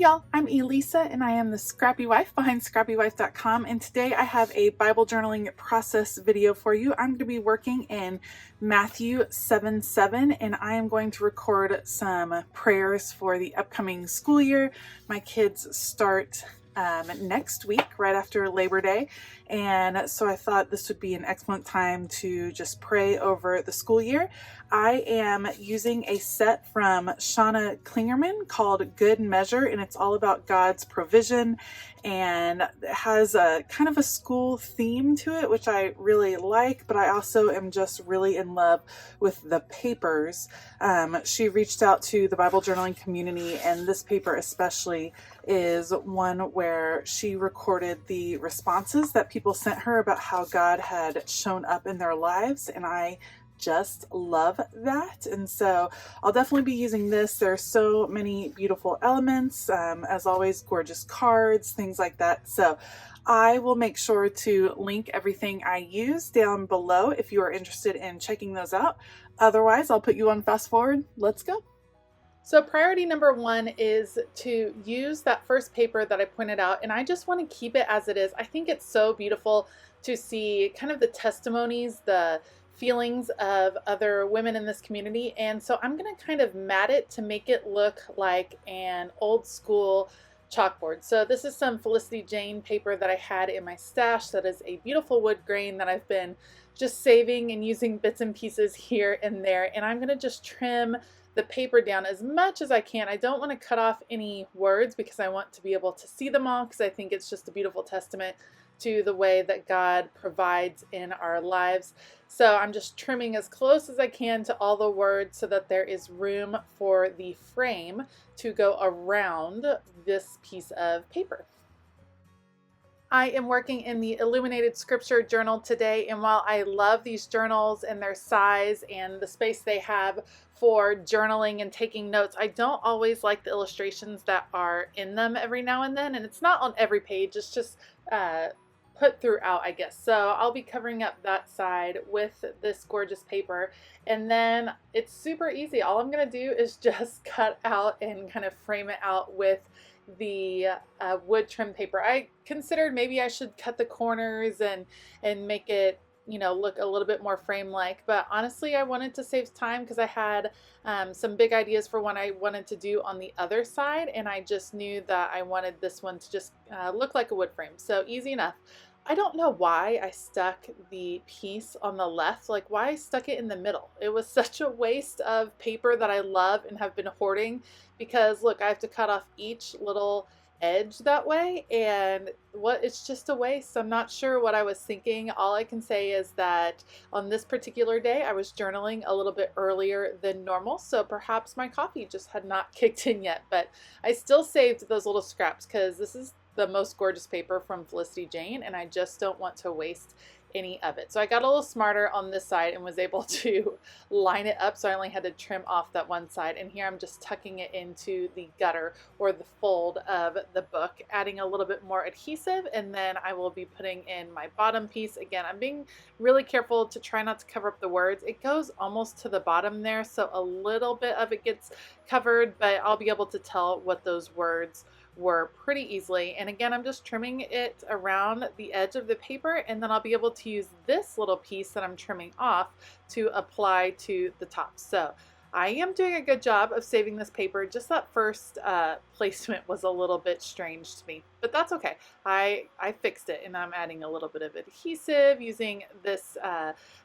y'all, I'm Elisa and I am the Scrappy Wife behind ScrappyWife.com, and today I have a Bible journaling process video for you. I'm going to be working in Matthew 7:7 and I am going to record some prayers for the upcoming school year. My kids start next week, right after Labor Day, and so I thought this would be an excellent time to just pray over the school year. I am using a set from Shawna Clingerman called Good Measure, and it's all about God's provision, and it has a kind of a school theme to it, which I really like, but I also am just really in love with the papers. She reached out to the Bible journaling community, and this paper especially is one where she recorded the responses that people sent her about how God had shown up in their lives, and I just love that. And so I'll definitely be using this. There are so many beautiful elements, as always, gorgeous cards, things like that. So I will make sure to link everything I use down below if you are interested in checking those out. Otherwise, I'll put you on fast forward. Let's go. So priority number one is to use that first paper that I pointed out, and I just want to keep it as it is. I think it's so beautiful to see kind of the testimonies, the feelings of other women in this community, and so I'm going to kind of mat it to make it look like an old school chalkboard. So this is some Felicity Jane paper that I had in my stash that is a beautiful wood grain that I've been just saving and using bits and pieces here and there, and I'm going to just trim the paper down as much as I can. I don't want to cut off any words because I want to be able to see them all, because I think it's just a beautiful testament to the way that God provides in our lives. So I'm just trimming as close as I can to all the words so that there is room for the frame to go around this piece of paper. I am working in the Illuminated Scripture Journal today, and while I love these journals and their size and the space they have for journaling and taking notes, I don't always like the illustrations that are in them every now and then, and it's not on every page, it's just put throughout, I guess. So I'll be covering up that side with this gorgeous paper, and then it's super easy. All I'm going to do is just cut out and kind of frame it out with the wood trim paper. I considered maybe I should cut the corners and make it, you know, look a little bit more frame-like, but honestly I wanted to save time because I had some big ideas for what I wanted to do on the other side, and I just knew that I wanted this one to just look like a wood frame. So easy enough. I don't know why I stuck the piece on the left, like why I stuck it in the middle. It was such a waste of paper that I love and have been hoarding, because look, I have to cut off each little edge that way, and it's just a waste. I'm not sure what I was thinking. All I can say is that on this particular day I was journaling a little bit earlier than normal, so perhaps my coffee just had not kicked in yet, but I still saved those little scraps because this is the most gorgeous paper from Felicity Jane, and I just don't want to waste any of it. So I got a little smarter on this side and was able to line it up, so I only had to trim off that one side, and here I'm just tucking it into the gutter or the fold of the book, adding a little bit more adhesive, and then I will be putting in my bottom piece. Again, I'm being really careful to try not to cover up the words. It goes almost to the bottom there, so a little bit of it gets covered, but I'll be able to tell what those words were pretty easily. And again, I'm just trimming it around the edge of the paper, and then I'll be able to use this little piece that I'm trimming off to apply to the top. So I am doing a good job of saving this paper. Just that first placement was a little bit strange to me, but that's okay. I fixed it, and I'm adding a little bit of adhesive using this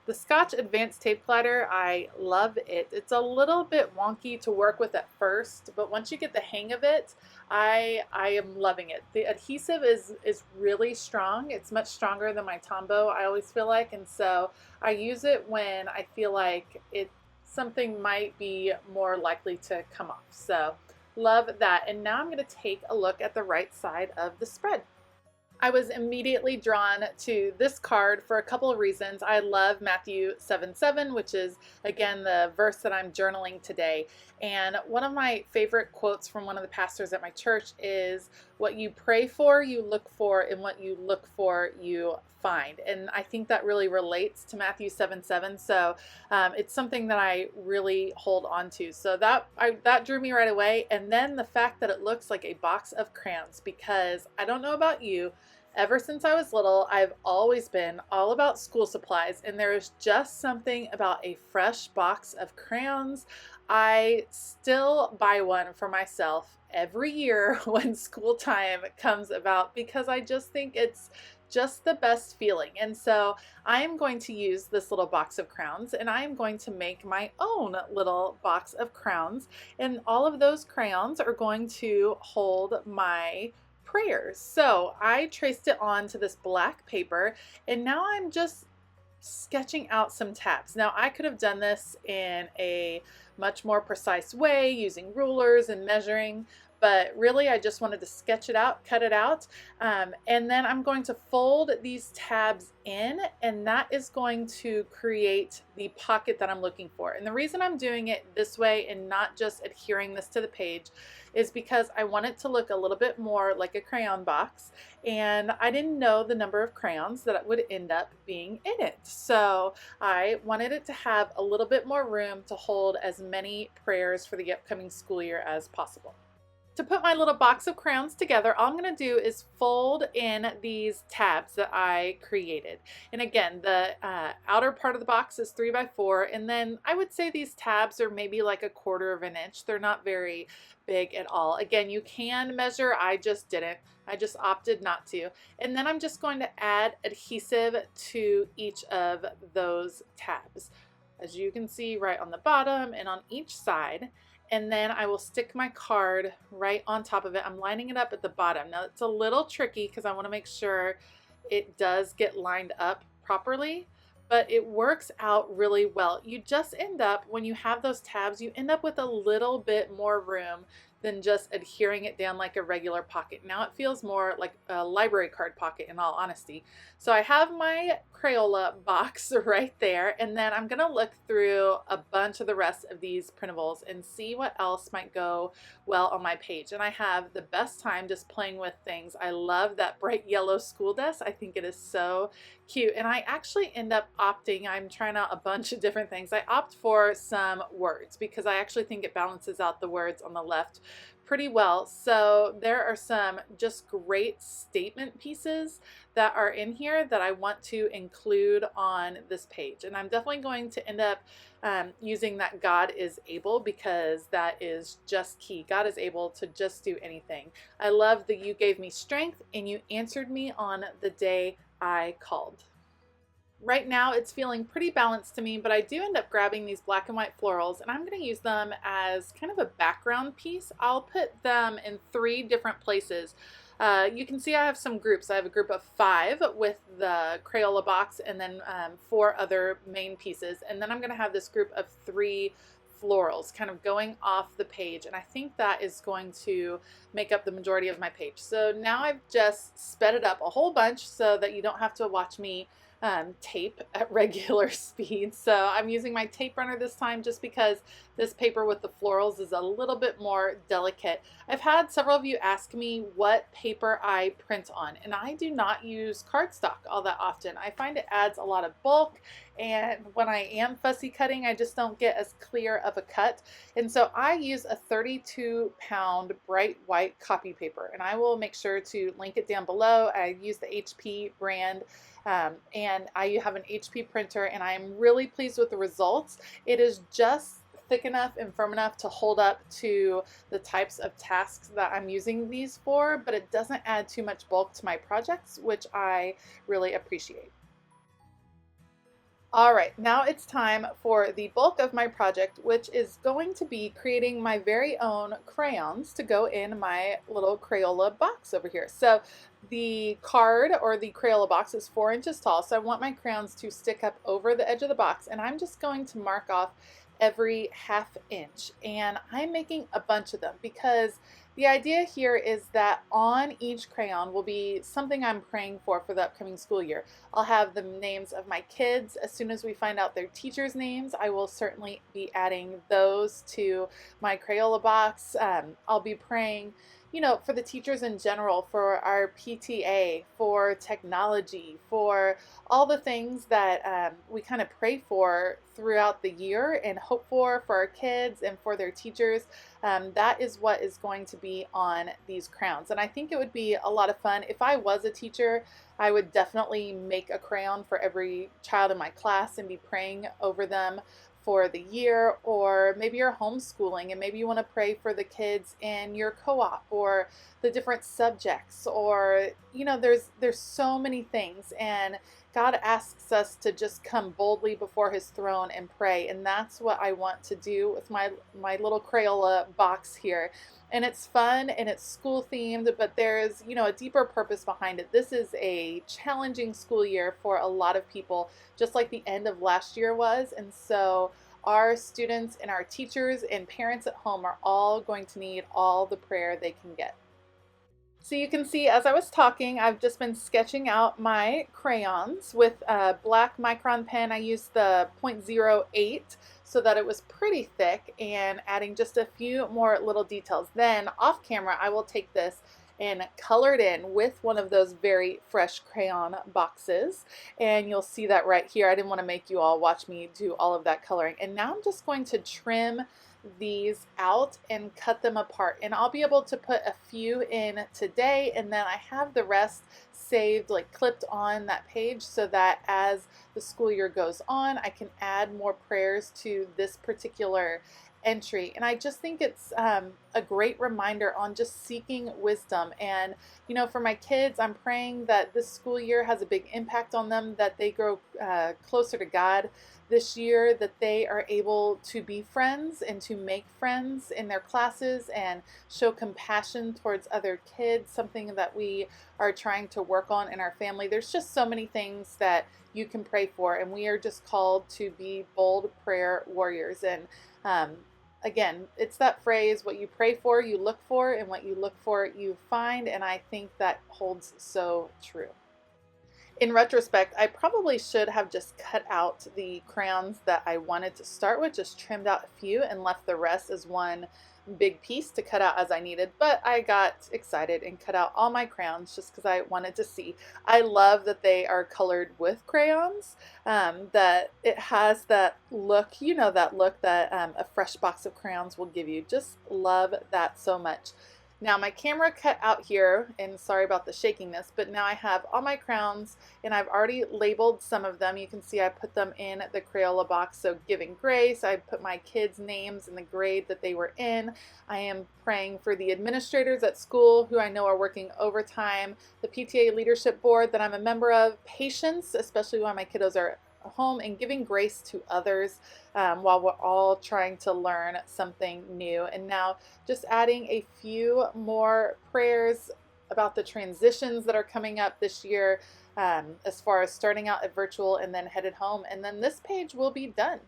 the Scotch Advanced Tape Collider. I love it. It's a little bit wonky to work with at first, but once you get the hang of it, I am loving it. The adhesive is really strong. It's much stronger than my Tombow, I always feel like, and so I use it when I feel like something might be more likely to come off. So love that. And now I'm going to take a look at the right side of the spread. I was immediately drawn to this card for a couple of reasons. I love Matthew 7:7, which is again the verse that I'm journaling today. And one of my favorite quotes from one of the pastors at my church is, "What you pray for, you look for, and what you look for, you find." And I think that really relates to Matthew 7:7. So it's something that I really hold on to. So that drew me right away. And then the fact that it looks like a box of crayons, because I don't know about you, ever since I was little, I've always been all about school supplies, and there is just something about a fresh box of crayons. I still buy one for myself every year when school time comes about because I just think it's just the best feeling. And so I am going to use this little box of crayons, and I am going to make my own little box of crayons, and all of those crayons are going to hold my prayers. So I traced it onto this black paper, and now I'm just sketching out some tabs. Now I could have done this in a much more precise way using rulers and measuring, but really I just wanted to sketch it out, cut it out, and then I'm going to fold these tabs in, and that is going to create the pocket that I'm looking for. And the reason I'm doing it this way and not just adhering this to the page is because I want it to look a little bit more like a crayon box, and I didn't know the number of crayons that would end up being in it. So I wanted it to have a little bit more room to hold as many prayers for the upcoming school year as possible. To put my little box of crayons together, all I'm going to do is fold in these tabs that I created. And again, the outer part of the box is 3 by 4, and then I would say these tabs are maybe like 1/4 of an inch. They're not very big at all. Again, you can measure, I just didn't. I just opted not to. And then I'm just going to add adhesive to each of those tabs, as you can see right on the bottom and on each side. And then I will stick my card right on top of it. I'm lining it up at the bottom. Now it's a little tricky because I want to make sure it does get lined up properly, but it works out really well. You just end up, when you have those tabs, you end up with a little bit more room than just adhering it down like a regular pocket. Now it feels more like a library card pocket, in all honesty. So I have my Crayola box right there, and then I'm gonna look through a bunch of the rest of these printables and see what else might go well on my page. And I have the best time just playing with things. I love that bright yellow school desk. I think it is so cute. And I actually end up opting, I'm trying out a bunch of different things. I opt for some words because I actually think it balances out the words on the left pretty well. So there are some just great statement pieces that are in here that I want to include on this page. And I'm definitely going to end up using that God is able, because that is just key. God is able to just do anything. I love that you gave me strength and you answered me on the day I called. Right now it's feeling pretty balanced to me, but I do end up grabbing these black and white florals, and I'm going to use them as kind of a background piece. I'll put them in 3 different places. You can see I have some groups. I have a group of 5 with the Crayola box, and then 4 other main pieces. And then I'm going to have this group of 3 florals kind of going off the page, and I think that is going to make up the majority of my page. So now I've just sped it up a whole bunch so that you don't have to watch me tape at regular speed. So I'm using my tape runner this time just because this paper with the florals is a little bit more delicate. I've had several of you ask me what paper I print on, and I do not use cardstock all that often. I find it adds a lot of bulk, and when I am fussy cutting, I just don't get as clear of a cut. And so I use a 32-pound bright white copy paper, and I will make sure to link it down below. I use the HP brand, and I have an HP printer, and I am really pleased with the results. It is just thick enough and firm enough to hold up to the types of tasks that I'm using these for, but it doesn't add too much bulk to my projects, which I really appreciate. All right, now it's time for the bulk of my project, which is going to be creating my very own crayons to go in my little Crayola box over here. So the card, or the Crayola box, is 4 inches tall, so I want my crayons to stick up over the edge of the box, and I'm just going to mark off every 1/2 inch. And I'm making a bunch of them because The idea here is that on each crayon will be something I'm praying for the upcoming school year. I'll have the names of my kids. As soon as we find out their teachers' names, I will certainly be adding those to my Crayola box. I'll be praying, for the teachers in general, for our PTA, for technology, for all the things that we kind of pray for throughout the year and hope for our kids and for their teachers. That is what is going to be on these crowns. And I think it would be a lot of fun. If I was a teacher, I would definitely make a crayon for every child in my class and be praying over them for the year. Or maybe you're homeschooling and maybe you want to pray for the kids in your co-op or the different subjects, or there's so many things, and God asks us to just come boldly before his throne and pray. And that's what I want to do with my little Crayola box here. And it's fun and it's school themed, but there's, a deeper purpose behind it. This is a challenging school year for a lot of people, just like the end of last year was. And so our students and our teachers and parents at home are all going to need all the prayer they can get. So you can see as I was talking, I've just been sketching out my crayons with a black micron pen. I used the 0.08 so that it was pretty thick, and adding just a few more little details. Then off camera, I will take this and color it in with one of those very fresh crayon boxes. And you'll see that right here. I didn't want to make you all watch me do all of that coloring. And now I'm just going to trim these out and cut them apart, and I'll be able to put a few in today, and then I have the rest saved, like clipped on that page, so that as the school year goes on, I can add more prayers to this particular entry. And I just think it's a great reminder on just seeking wisdom. And for my kids, I'm praying that this school year has a big impact on them, that they grow closer to God this year, that they are able to be friends and to make friends in their classes and show compassion towards other kids, something that we are trying to work on in our family. There's just so many things that you can pray for, and we are just called to be bold prayer warriors. And again, it's that phrase, what you pray for, you look for, and what you look for, you find. And I think that holds so true. In retrospect, I probably should have just cut out the crayons that I wanted to start with, just trimmed out a few and left the rest as one big piece to cut out as I needed. But I got excited and cut out all my crayons just because I wanted to see. I love that they are colored with crayons, that it has that look, that look that a fresh box of crayons will give you. Just love that so much. Now my camera cut out here, and sorry about the shakiness, but now I have all my crowns and I've already labeled some of them. You can see I put them in the Crayola box. So Giving Grace, I put my kids' names and the grade that they were in. I am praying for the administrators at school who I know are working overtime, the PTA leadership board that I'm a member of, patience, especially when my kiddos are home, and giving grace to others while we're all trying to learn something new. And now just adding a few more prayers about the transitions that are coming up this year, as far as starting out at virtual and then headed home, and then this page will be done.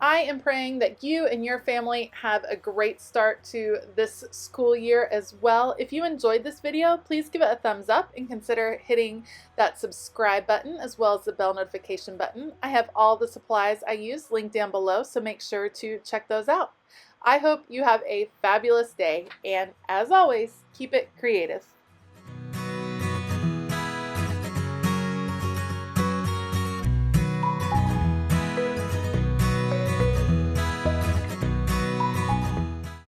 I am praying that you and your family have a great start to this school year as well. If you enjoyed this video, please give it a thumbs up and consider hitting that subscribe button as well as the bell notification button. I have all the supplies I use linked down below, so make sure to check those out. I hope you have a fabulous day, and as always, keep it creative.